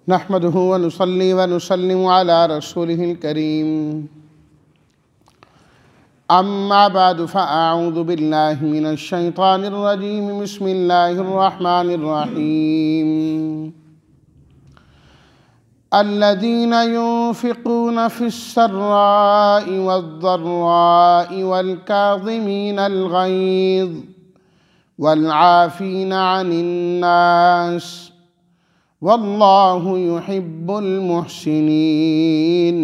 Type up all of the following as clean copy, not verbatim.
نحمده ونصلي ونسلم على رسوله الكريم أما بعد فأعوذ بالله من الشيطان الرجيم بسم الله الرحمن الرحيم الذين ينفقون في السراء والضراء والكاظمين الغيظ والعافين عن الناس والله يحب المحسنين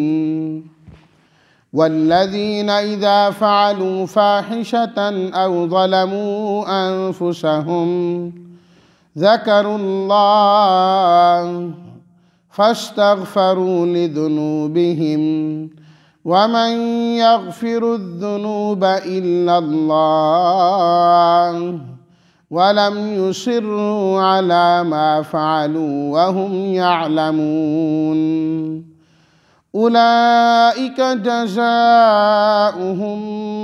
والذين إذا فعلوا فاحشة أو ظلموا أنفسهم ذكروا الله فاستغفروا لذنوبهم ومن يغفر الذنوب إلا الله ولم يصروا على ما فعلوا وهم يعلمون أولئك جزاؤهم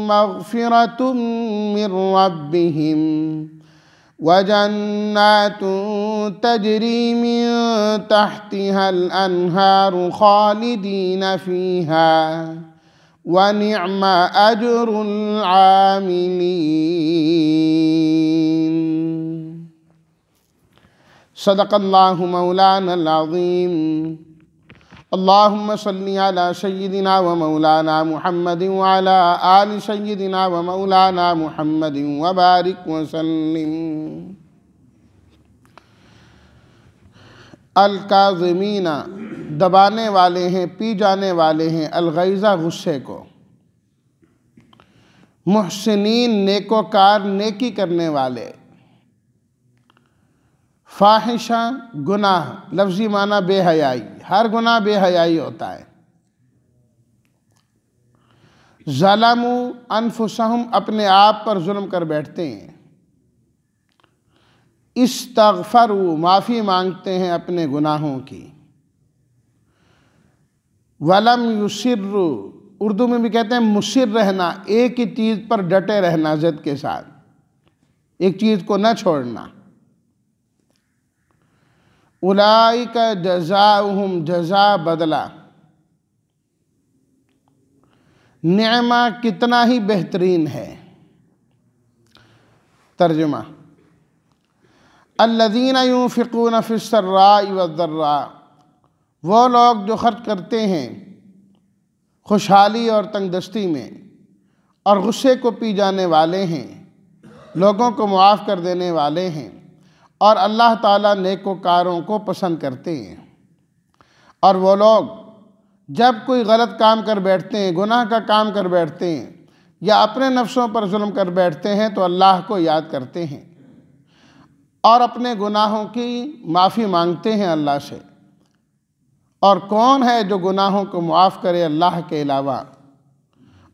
مغفرة من ربهم وجنات تجري من تحتها الأنهار خالدين فيها ونعم أجر العاملين صدق الله مولانا العظيم اللهم صل على سيدنا ومولانا محمد وعلى آل سيدنا ومولانا محمد وبارك وسلم الکاظمین دبانے والے ہیں، پی جانے والے ہیں، الغیظ غصے کو، محسنین نیکوکار نیکی کرنے والے، فاحشہ گناہ لفظی معنی بے حیائی، ہر گناہ بے حیائی ہوتا ہے، ظلموا انفسہم اپنے آپ پر ظلم کر بیٹھتے ہیں، استغفروا معافی مانگتے ہیں اپنے گناہوں کی، ولم یصروا اردو میں بھی کہتے ہیں مصر رہنا، ایک ہی چیز پر ڈٹے رہنا ضد کے ساتھ، ایک چیز کو نہ چھوڑنا، اولئک جزاؤہم جزا بدلہ، نعمہ کتنا ہی بہترین ہے۔ ترجمہ الذین ينفقون فی السراء والضراء وہ لوگ جو خرچ کرتے ہیں خوشحالی اور تنگ دستی میں اور غصے کو پی جانے والے ہیں، لوگوں کو معاف کر دینے والے ہیں، اور اللہ تعالیٰ نیکوکاروں کو پسند کرتے ہیں۔ اور وہ لوگ جب کوئی غلط کام کر بیٹھتے ہیں، گناہ کا کام کر بیٹھتے ہیں یا اپنے نفسوں پر ظلم کر بیٹھتے ہیں تو اللہ کو یاد کرتے ہیں اور اپنے گناہوں کی معافی مانگتے ہیں اللہ سے۔ اور کون ہے جو گناہوں کو معاف کرے اللہ کے علاوہ،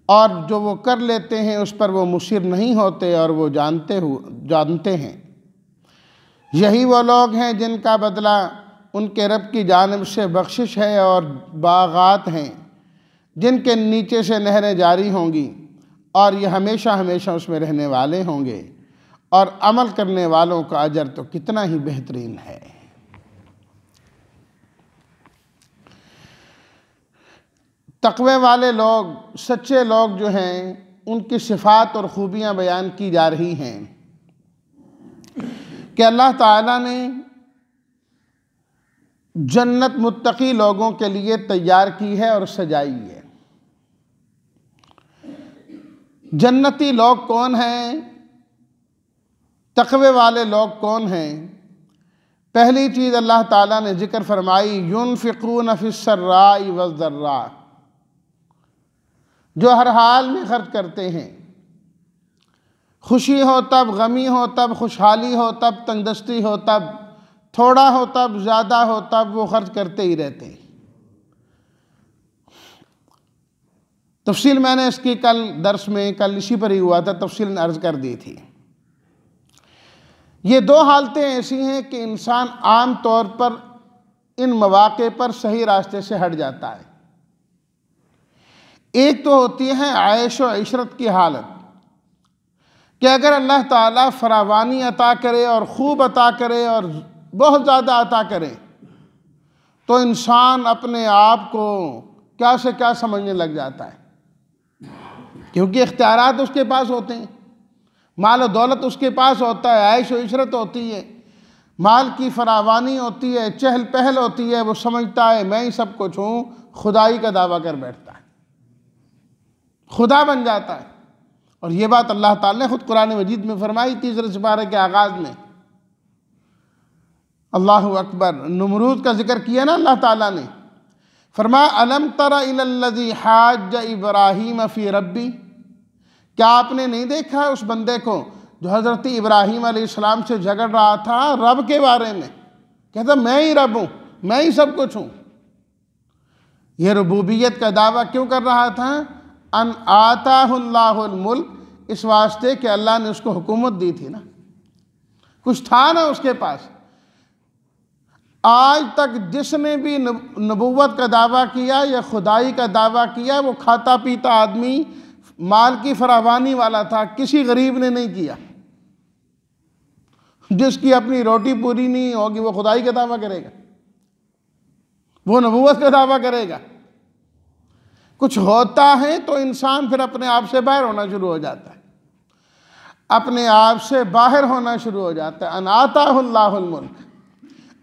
اور جو وہ کر لیتے ہیں اس پر وہ مصر نہیں ہوتے اور وہ جانتے ہیں۔ یہی وہ لوگ ہیں جن کا بدلہ ان کے رب کی جانب سے بخشش ہے اور باغات ہیں جن کے نیچے سے نہریں جاری ہوں گی، اور یہ ہمیشہ ہمیشہ اس میں رہنے والے ہوں گے، اور عمل کرنے والوں کا اجر تو کتنا ہی بہترین ہے۔ تقوی والے لوگ، سچے لوگ جو ہیں، ان کی صفات اور خوبیاں بیان کی جا رہی ہیں کہ اللہ تعالیٰ نے جنت متقی لوگوں کے لیے تیار کی ہے اور سجائی ہے۔ جنتی لوگ کون ہیں؟ تقوی والے لوگ کون ہیں؟ پہلی چیز اللہ تعالیٰ نے ذکر فرمائی ينفقون فی السراء والضراء، جو ہر حال میں خرچ کرتے ہیں، خوشی ہو تب، غمی ہو تب، خوشحالی ہو تب، تنگ دستی ہو تب، تھوڑا ہو تب، زیادہ ہو تب، وہ خرچ کرتے ہی رہتے ہیں۔ تفصیل میں نے اس کی کل درس میں اسی پر ہی ہوا تھا، تفصیل عرض کر دی تھی۔ یہ دو حالتیں ایسی ہیں کہ انسان عام طور پر ان مواقع پر صحیح راستے سے ہٹ جاتا ہے۔ ایک تو ہوتی ہے عیش و عشرت کی حالت کہ اگر اللہ تعالیٰ فراوانی عطا کرے اور خوب عطا کرے اور بہت زیادہ عطا کرے تو انسان اپنے آپ کو کیا سے کیا سمجھنے لگ جاتا ہے، کیونکہ اختیارات اس کے پاس ہوتے ہیں، مال و دولت اس کے پاس ہوتا ہے، عیش و عشرت ہوتی ہے، مال کی فراوانی ہوتی ہے، چہل پہل ہوتی ہے، وہ سمجھتا ہے میں ہی سب کچھ ہوں، خدائی کا دعویٰ کر بیٹھتا ہے، خدا بن جاتا ہے۔ اور یہ بات اللہ تعالیٰ نے خود قرآن مجید میں فرمائی، تیسرے سپارے کے آغاز میں۔ اللہ اکبر، نمرود کا ذکر کیا نا اللہ تعالیٰ نے، فرمایا الم تر الی الذی حاج ابراہیم فی ربی، کیا آپ نے نہیں دیکھا اس بندے کو جو حضرت ابراہیم علیہ السلام سے جھگڑ رہا تھا رب کے بارے میں، کہتا میں ہی رب ہوں، میں ہی سب کچھ ہوں۔ یہ ربوبیت کا دعویٰ کیوں کر رہا تھا؟ ان آتاہ اللہ الملک، اس واسطے کہ اللہ نے اس کو حکومت دی تھی نا، کچھ تھا نا اس کے پاس۔ آج تک جس نے بھی نبوت کا دعویٰ کیا یا خدائی کا دعویٰ کیا وہ کھاتا پیتا آدمی، مال کی فراوانی والا تھا، کسی غریب نے نہیں کیا۔ جس کی اپنی روٹی پوری نہیں ہوگی وہ خدائی کا دعویٰ کرے گا، وہ نبوت کا دعویٰ کرے گا؟ کچھ ہوتا ہے تو انسان پھر اپنے آپ سے باہر ہونا شروع ہو جاتا ہے، اپنے آپ سے باہر ہونا شروع ہو جاتا ہے۔ ان آتاہ اللہ الملک،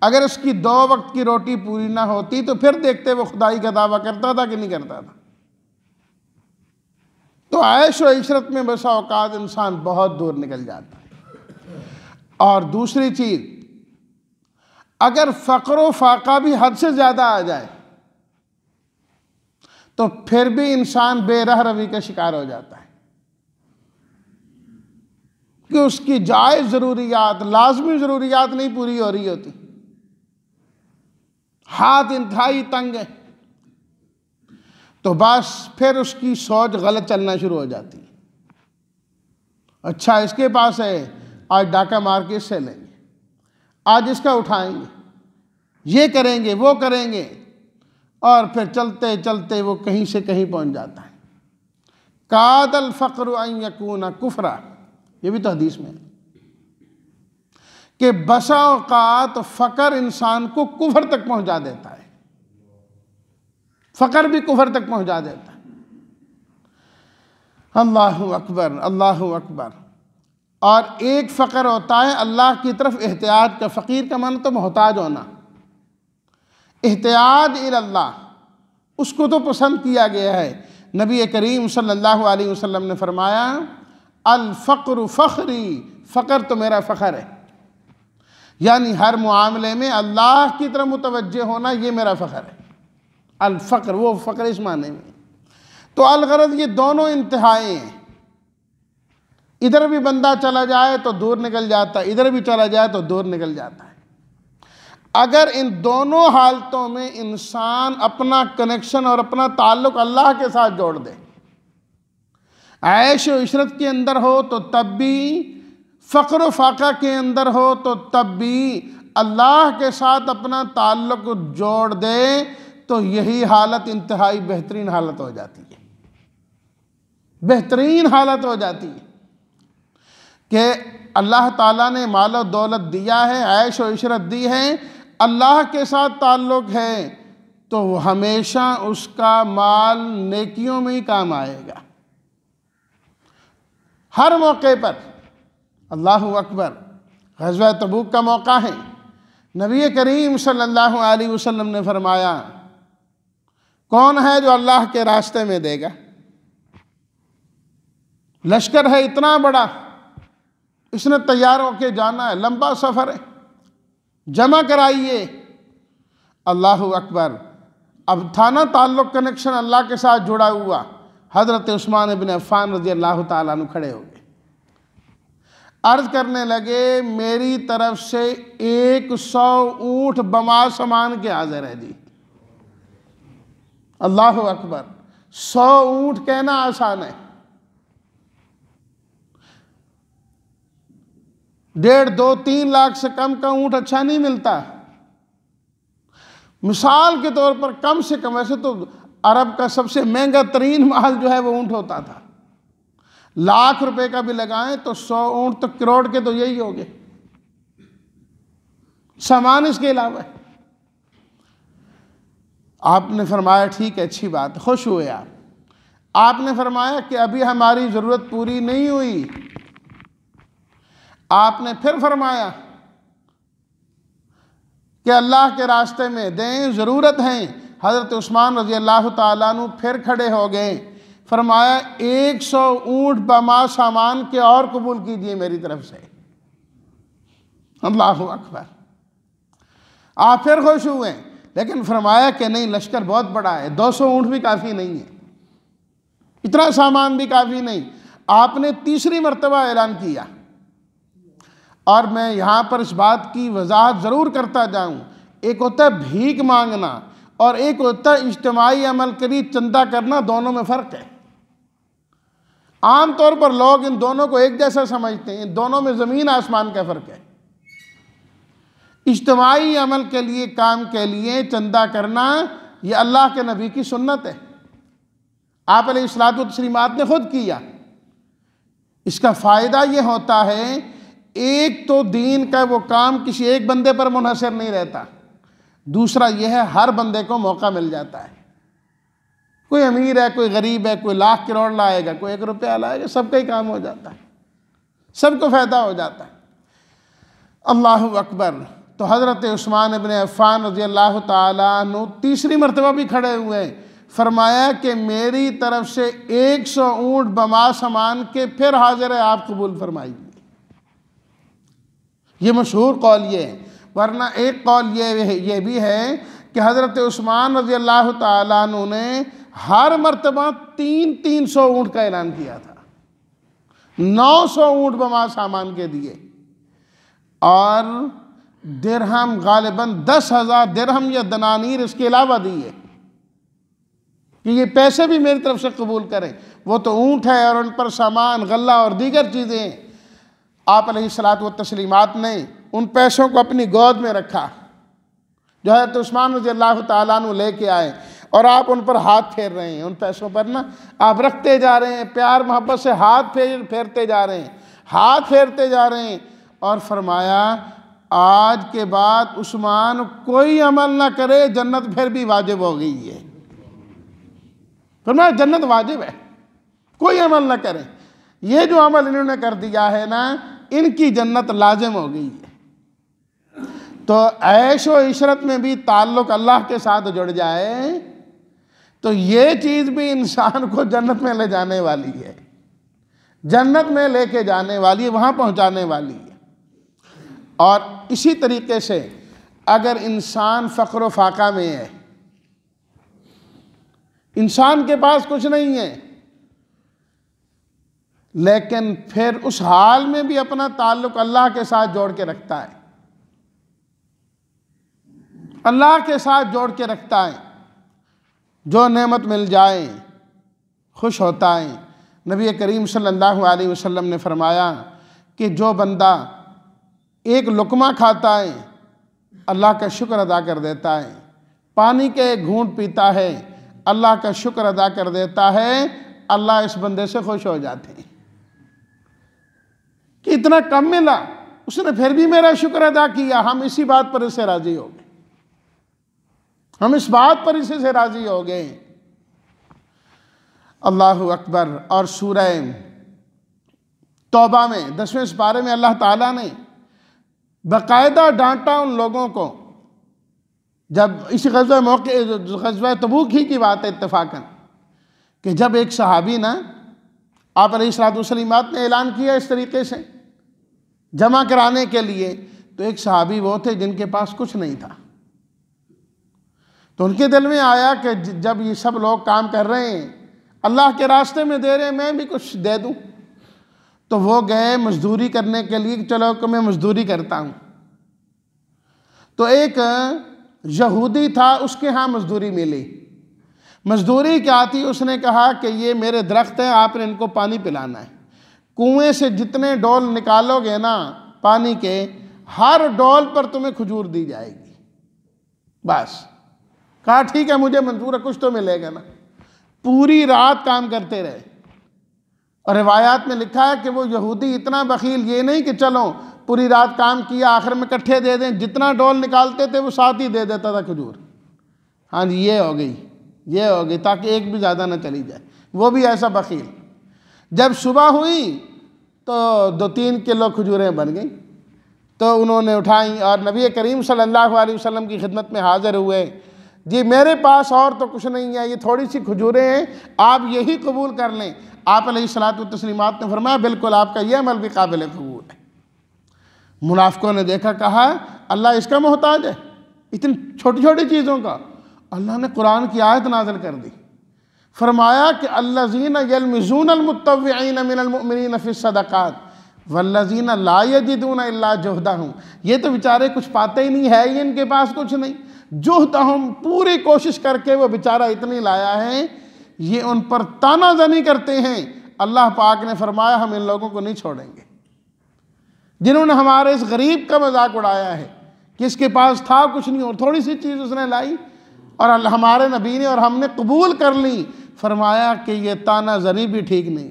اگر اس کی 2 وقت کی روٹی پوری نہ ہوتی تو پھر دیکھتے وہ خدائی کا دعویٰ کرتا تھا کہ نہیں کرتا تھا۔ تو عیش و عشرت میں بسا اوقات انسان بہت دور نکل جاتا ہے۔ اور دوسری چیز، اگر فقر و فاقہ بھی حد سے زیادہ آ جائے تو پھر بھی انسان بے رہ روی کا شکار ہو جاتا ہے، کہ اس کی جائز ضروریات، لازمی ضروریات نہیں پوری ہو رہی ہوتی، ہاتھ انتہائی تنگ ہے، تو بس پھر اس کی سوچ غلط چلنا شروع ہو جاتی ہے۔ اچھا اس کے پاس ہے، آج ڈاکہ مار کے اس سے لیں گے، آج اس کا اٹھائیں گے، یہ کریں گے وہ کریں گے، اور پھر چلتے چلتے وہ کہیں سے کہیں پہنچ جاتا ہے۔ کاد الفقر ان یکون کفرا، یہ بھی تو حدیث میں ہے کہ بسا اوقات فقر انسان کو کفر تک پہنچا دیتا ہے، فقر بھی کفر تک پہنچا دیتا ہے۔ اللہ اکبر، اللہ اکبر۔ اور ایک فقر ہوتا ہے اللہ کی طرف احتیاج کا، فقیر کا معنی تو محتاج ہونا، احتیاج اللہ، اس کو تو پسند کیا گیا ہے۔ نبی کریم صلی اللہ علیہ وسلم نے فرمایا الفقر فخری، فقر تو میرا فخر ہے، یعنی ہر معاملے میں اللہ کی طرف متوجہ ہونا یہ میرا فخر ہے۔ الفقر، وہ فقر اس معنی میں۔ تو الغرض یہ دونوں انتہائیں ہیں، ادھر بھی بندہ چلا جائے تو دور نکل جاتا ہے، ادھر بھی چلا جائے تو دور نکل جاتا ہے۔ اگر ان دونوں حالتوں میں انسان اپنا کنیکشن اور اپنا تعلق اللہ کے ساتھ جوڑ دے، عیش و عشرت کے اندر ہو تو تب بھی، فقر و فاقہ کے اندر ہو تو تب بھی اللہ کے ساتھ اپنا تعلق جوڑ دے، تو یہی حالت انتہائی بہترین حالت ہو جاتی ہے، بہترین حالت ہو جاتی ہے کہ اللہ تعالیٰ نے مال و دولت دیا ہے، عیش و عشرت دی ہے، اللہ کے ساتھ تعلق ہے تو ہمیشہ اس کا مال نیکیوں میں ہی کام آئے گا، ہر موقع پر۔ اللہ اکبر، غزوہ تبوک کا موقع ہے، نبی کریم صلی اللہ علیہ وسلم نے فرمایا کون ہے جو اللہ کے راستے میں دے گا؟ لشکر ہے اتنا بڑا، اس نے تیار ہو کے جانا ہے، لمبا سفر ہے، جمع کرائیے۔ اللہ اکبر، اب تھا نا تعلق، کنیکشن اللہ کے ساتھ جڑا ہوا، حضرت عثمان بن عفان رضی اللہ تعالیٰ عنہ کھڑے ہو گئے، عرض کرنے لگے میری طرف سے 100 اونٹ بما سامان کے حاضر ہے جی۔ اللہ اکبر، 100 اونٹ کہنا آسان ہے، 1.5 2 3 لاکھ سے کم کا اونٹ اچھا نہیں ملتا۔ مثال کے طور پر کم سے کم، ویسے تو عرب کا سب سے مہنگا ترین مال جو ہے وہ اونٹ ہوتا تھا، لاکھ روپے کا بھی لگائیں تو 100 اونٹ تو کروڑ کے تو یہی ہوگے، سامان اس کے علاوہ ہے۔ آپ نے فرمایا ٹھیک ہے، اچھی بات، خوش ہوئے آپ نے فرمایا کہ ابھی ہماری ضرورت پوری نہیں ہوئی۔ آپ نے پھر فرمایا کہ اللہ کے راستے میں دیں، ضرورت ہیں۔ حضرت عثمان رضی اللہ تعالیٰ عنہ پھر کھڑے ہو گئے، فرمایا 100 اونٹ بما سامان کے اور قبول کیجئے میری طرف سے۔ اللہ اکبر۔ آپ پھر خوش ہوئے، لیکن فرمایا کہ نہیں، لشکر بہت بڑا ہے، 200 اونٹ بھی کافی نہیں ہے، اتنا سامان بھی کافی نہیں۔ آپ نے تیسری مرتبہ اعلان کیا، اور میں یہاں پر اس بات کی وضاحت ضرور کرتا جاؤں، ایک ہوتا ہے بھیک مانگنا اور ایک ہوتا ہے اجتماعی عمل کری چندہ کرنا، دونوں میں فرق ہے۔ عام طور پر لوگ ان دونوں کو ایک جیسا سمجھتے ہیں، ان دونوں میں زمین آسمان کا فرق ہے۔ اجتماعی عمل کے لیے، کام کے لیے چندہ کرنا، یہ اللہ کے نبی کی سنت ہے، آپ علیہ الصلوۃ والتسلیمات نے خود کیا۔ اس کا فائدہ یہ ہوتا ہے، ایک تو دین کا وہ کام کسی ایک بندے پر منحصر نہیں رہتا، دوسرا یہ ہے ہر بندے کو موقع مل جاتا ہے۔ کوئی امیر ہے، کوئی غریب ہے، کوئی لاکھ کروڑ لائے گا، کوئی 1 روپیہ لائے گا، سب کا ہی کام ہو جاتا ہے، سب کو فائدہ ہو جاتا ہے۔ اللہ اکبر۔ تو حضرت عثمان ابن عفان رضی اللہ تعالیٰ عنہ تیسری مرتبہ بھی کھڑے ہوئے، فرمایا کہ میری طرف سے 100 اونٹ بما سامان کے پھر حاضر ہے، آپ قبول فرمائیے۔ یہ مشہور قول یہ ہے، ورنہ ایک قول یہ بھی ہے کہ حضرت عثمان رضی اللہ تعالیٰ عنہ نے ہر مرتبہ 300 اونٹ کا اعلان کیا تھا، 900 اونٹ بما سامان کے دیے، اور درہم غالباً 10,000 درہم یا دنانیر اس کے علاوہ دیے کہ یہ پیسے بھی میری طرف سے قبول کریں۔ وہ تو اونٹ ہے اور ان پر سامان، غلہ اور دیگر چیزیں ہیں۔ آپ علیہ الصلوۃ والتسلیمات نے ان پیسوں کو اپنی گود میں رکھا جو حضرت عثمان رضی اللہ تعالیٰ عنہ لے کے آئے، اور آپ ان پر ہاتھ پھیر رہے ہیں، ان پیسوں پر نا آپ رکھتے جا رہے ہیں، پیار محبت سے ہاتھ پھیرتے جا رہے ہیں، ہاتھ پھیرتے جا رہے ہیں، اور فرمایا آج کے بعد عثمان کوئی عمل نہ کرے، جنت پھر بھی واجب ہو گئی ہے۔ فرمایا جنت واجب ہے، کوئی عمل نہ کرے، یہ جو عمل انہوں نے کر دیا ہے نا، ان کی جنت لازم ہو گئی ہے۔ تو عیش و عشرت میں بھی تعلق اللہ کے ساتھ جڑ جائے تو یہ چیز بھی انسان کو جنت میں لے جانے والی ہے، جنت میں لے کے جانے والی ہے، وہاں پہنچانے والی ہے۔ اور اسی طریقے سے اگر انسان فقر و فاقہ میں ہے، انسان کے پاس کچھ نہیں ہے، لیکن پھر اس حال میں بھی اپنا تعلق اللہ کے ساتھ جوڑ کے رکھتا ہے، اللہ کے ساتھ جوڑ کے رکھتا ہے، جو نعمت مل جائے خوش ہوتا ہے۔ نبی کریم صلی اللہ علیہ وسلم نے فرمایا کہ جو بندہ ایک لقمہ کھاتا ہے اللہ کا شکر ادا کر دیتا ہے، پانی کے ایک گھونٹ پیتا ہے اللہ کا شکر ادا کر دیتا ہے، اللہ اس بندے سے خوش ہو جاتے ہیں کہ اتنا کم ملا، اس نے پھر بھی میرا شکر ادا کیا، ہم اسی بات پر اس سے راضی ہو گئے، ہم اس بات پر اسی سے راضی ہو گئے۔ اللہ اکبر۔ اور سورہ توبہ میں 10ویں سپارے میں اللہ تعالیٰ نے باقاعدہ ڈانٹا ان لوگوں کو، جب اسی غزوہ تبوک ہی کی بات ہے اتفاقاً، کہ جب ایک صحابی نا آپ علیہ الصلوۃ والتسلیمات نے اعلان کیا اس طریقے سے جمع کرانے کے لیے، تو ایک صحابی وہ تھے جن کے پاس کچھ نہیں تھا، تو ان کے دل میں آیا کہ جب یہ سب لوگ کام کر رہے ہیں، اللہ کے راستے میں دے رہے ہیں، میں بھی کچھ دے دوں۔ تو وہ گئے مزدوری کرنے کے لیے کہ چلو کہ میں مزدوری کرتا ہوں۔ تو ایک یہودی تھا، اس کے ہاں مزدوری ملی۔ مزدوری کیا تھی؟ اس نے کہا کہ یہ میرے درخت ہیں، آپ نے ان کو پانی پلانا ہے، کنویں سے جتنے ڈول نکالو گے نا پانی کے، ہر ڈول پر تمہیں کھجور دی جائے گی۔ بس کہا ٹھیک ہے، مجھے منظور ہے، کچھ تو ملے گا نا۔ پوری رات کام کرتے رہے، اور روایات میں لکھا ہے کہ وہ یہودی اتنا بخیل، یہ نہیں کہ چلو پوری رات کام کیا آخر میں کٹھے دے دیں، جتنا ڈول نکالتے تھے وہ ساتھ ہی دے دیتا تھا کھجور، ہاں جی یہ ہو گئی تاکہ ایک بھی زیادہ نہ چلی جائے، وہ بھی ایسا بخیل۔ جب صبح ہوئی تو 2-3 کلو کھجوریں بن گئیں، تو انہوں نے اٹھائیں اور نبی کریم صلی اللہ علیہ وسلم کی خدمت میں حاضر ہوئے، جی میرے پاس اور تو کچھ نہیں ہے، یہ تھوڑی سی کھجوریں ہیں، آپ یہی قبول کر لیں۔ آپ علیہ الصلوۃ والتسلیمات نے فرمایا بالکل آپ کا یہ عمل بھی قابل قبول ہے۔ منافقوں نے دیکھا، کہا اللہ اس کا محتاج ہے اتنی چھوٹی چھوٹی چیزوں کا؟ اللہ نے قرآن کی آیت نازل کر دی، فرمایا کہ الذین یلمزون المتطوعین من المؤمنین فی الصدقات والذین لا یجدون الا جہدہم، یہ تو بیچارے کچھ پاتے ہی نہیں ہے، یہ ان کے پاس کچھ نہیں، جہدہم پوری کوشش کر کے وہ بیچارہ اتنی لایا ہے، یہ ان پر تانا زنی کرتے ہیں۔ اللہ پاک نے فرمایا ہم ان لوگوں کو نہیں چھوڑیں گے، جنہوں نے ہمارے اس غریب کا مذاق اڑایا ہے کہ اس کے پاس تھا کچھ نہیں اور تھوڑی سی چیز اس نے لائی اور ہمارے نبی نے اور ہم نے قبول کر لی۔ فرمایا کہ یہ تانا زنی بھی ٹھیک نہیں،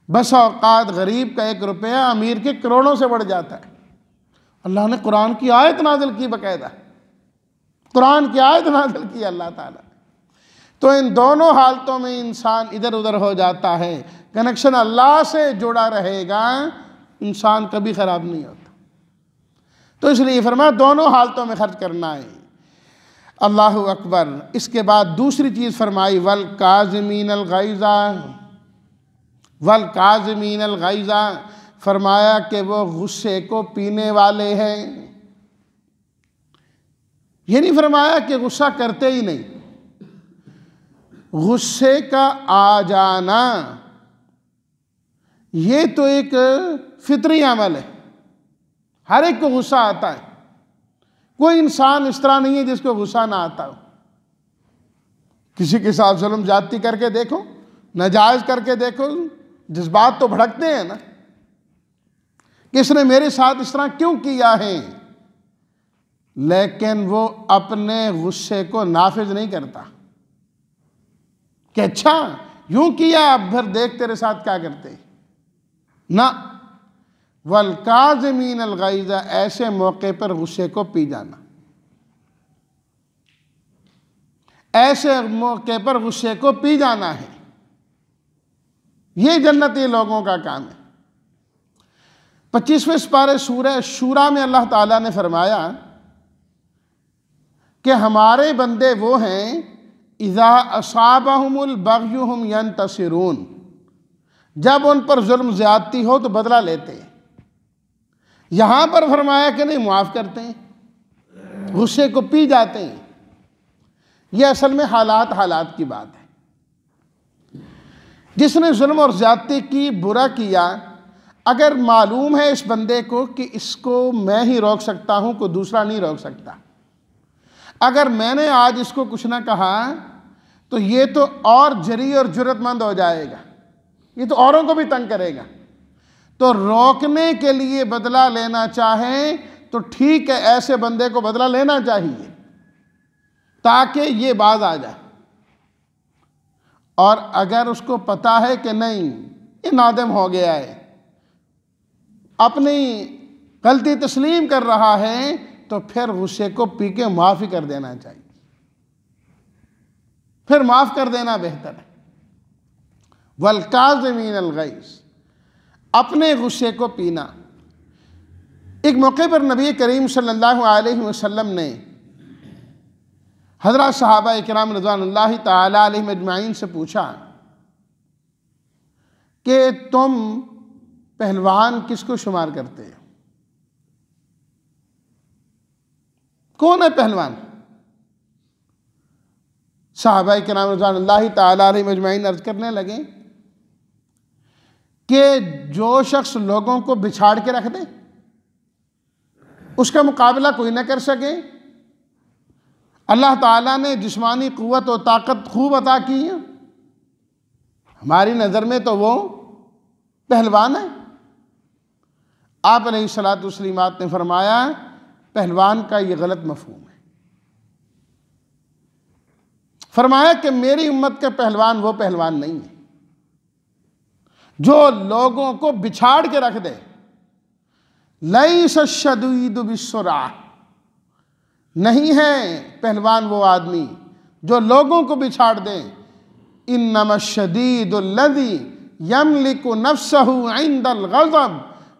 بس اوقات غریب کا 1 روپیہ امیر کے کروڑوں سے بڑھ جاتا ہے۔ اللہ نے قرآن کی آیت نازل کی، باقاعدہ قرآن کی آیت نازل کی اللہ تعالیٰ۔ تو ان دونوں حالتوں میں انسان ادھر ادھر ہو جاتا ہے، کنیکشن اللہ سے جڑا رہے گا، انسان کبھی خراب نہیں ہوتا۔ تو اس لیے فرمایا دونوں حالتوں میں خرچ کرنا ہے۔ اللہ اکبر۔ اس کے بعد دوسری چیز فرمائی والکاظمین الغیظ، والکاظمین الغیظ، فرمایا کہ وہ غصے کو پینے والے ہیں۔ یہ نہیں فرمایا کہ غصہ کرتے ہی نہیں، غصے کا آ جانا یہ تو ایک فطری عمل ہے، ہر ایک کو غصہ آتا ہے، کوئی انسان اس طرح نہیں ہے جس کو غصہ نہ آتا ہو۔ کسی کے ساتھ ظلم زیادتی کر کے دیکھو، ناجائز کر کے دیکھو، جذبات تو بھڑکتے ہیں نا، کہ اس نے میرے ساتھ اس طرح کیوں کیا ہے، لیکن وہ اپنے غصے کو نافذ نہیں کرتا کہ اچھا یوں کیا اب پھر دیکھ تیرے ساتھ کیا کرتے، نہ۔ والکاظمین الغیظ، ایسے موقع پر غصے کو پی جانا، ایسے موقع پر غصے کو پی جانا ہے، یہ جنتی لوگوں کا کام ہے۔ 25ویں سپارے سورہ شورا میں اللہ تعالیٰ نے فرمایا کہ ہمارے بندے وہ ہیں اذا اصابہم البغی ہم ینتصرون، جب ان پر ظلم زیادتی ہو تو بدلہ لیتے ہیں۔ یہاں پر فرمایا کہ نہیں معاف کرتے ہیں، غصے کو پی جاتے ہیں۔ یہ اصل میں حالات کی بات ہے۔ جس نے ظلم اور زیادتی کی، برا کیا، اگر معلوم ہے اس بندے کو کہ اس کو میں ہی روک سکتا ہوں، کوئی دوسرا نہیں روک سکتا، اگر میں نے آج اس کو کچھ نہ کہا تو یہ تو اور جری اور جرت مند ہو جائے گا، یہ تو اوروں کو بھی تنگ کرے گا، تو روکنے کے لیے بدلہ لینا چاہیں تو ٹھیک ہے، ایسے بندے کو بدلہ لینا چاہیے تاکہ یہ باز آ جائے۔ اور اگر اس کو پتا ہے کہ نہیں یہ نادم ہو گیا ہے، اپنی غلطی تسلیم کر رہا ہے، تو پھر غصے کو پی کے معافی کر دینا چاہیے، پھر معاف کر دینا بہتر ہے۔ والکاظمین الغیظ، اپنے غصے کو پینا۔ ایک موقع پر نبی کریم صلی اللہ علیہ وسلم نے حضرات صحابہ کرام رضوان اللہ تعالی علیہم اجمعین سے پوچھا کہ تم پہلوان کس کو شمار کرتے ہو؟ کون ہے پہلوان؟ صحابہ کرام رضوان اللہ تعالی علیہم اجمعین عرض کرنے لگے کہ جو شخص لوگوں کو بچھاڑ کے رکھ دے، اس کا مقابلہ کوئی نہ کر سکے، اللہ تعالیٰ نے جسمانی قوت و طاقت خوب عطا کی ہے، ہماری نظر میں تو وہ پہلوان ہے۔ آپ علیہ الصلوۃ والتسلیمات نے فرمایا پہلوان کا یہ غلط مفہوم ہے، فرمایا کہ میری امت کا پہلوان وہ پہلوان نہیں ہے جو لوگوں کو بچھاڑ کے رکھ دے۔ لیس الشدید بالسرعہ، نہیں ہے پہلوان وہ آدمی جو لوگوں کو بچھاڑ دے۔ انما الشدید الذی یملک نفسہ عند الغضب،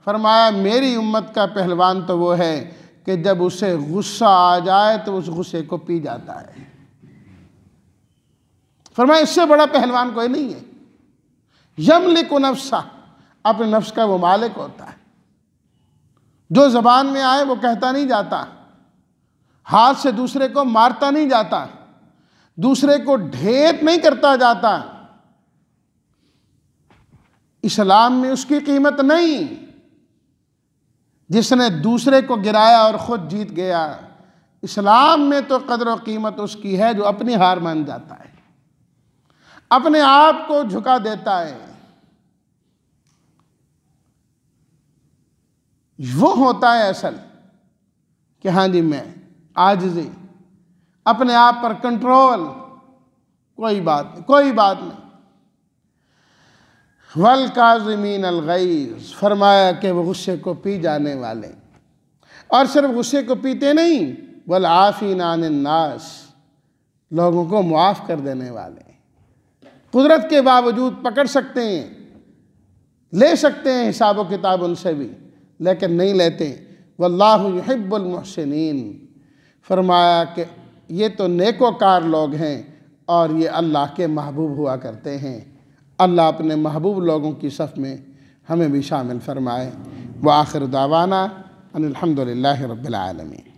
فرمایا میری امت کا پہلوان تو وہ ہے کہ جب اسے غصہ آ جائے تو اس غصے کو پی جاتا ہے۔ فرمایا اس سے بڑا پہلوان کوئی نہیں ہے۔ یملک نفسہ، اپنے نفس کا وہ مالک ہوتا ہے، جو زبان میں آئے وہ کہتا نہیں جاتا، ہاتھ سے دوسرے کو مارتا نہیں جاتا، دوسرے کو ڈھیت نہیں کرتا جاتا۔ اسلام میں اس کی قیمت نہیں جس نے دوسرے کو گرایا اور خود جیت گیا۔ اسلام میں تو قدر و قیمت اس کی ہے جو اپنی ہار مان جاتا ہے، اپنے آپ کو جھکا دیتا ہے۔ وہ ہوتا ہے اصل کہ ہاں جی میں عاجزی، اپنے آپ پر کنٹرول، کوئی بات نہیں، کوئی بات نہیں۔ وَالْكَاظِمِينَ الْغَيْظَ، فرمایا کہ وہ غصے کو پی جانے والے، اور صرف غصے کو پیتے نہیں، وَالْعَافِينَ عَنِ النَّاسِ، لوگوں کو معاف کر دینے والے، قدرت کے باوجود پکڑ سکتے ہیں، لے سکتے ہیں حساب و کتاب ان سے بھی، لیکن نہیں لیتے۔ وَاللَّهُ يُحِبُّ الْمُحْسِنِينَ، فرمایا کہ یہ تو نیکوکار لوگ ہیں اور یہ اللہ کے محبوب ہوا کرتے ہیں۔ اللہ اپنے محبوب لوگوں کی صف میں ہمیں بھی شامل فرمائے۔ وآخر دعوانا ان الحمد للہ رب العالمین۔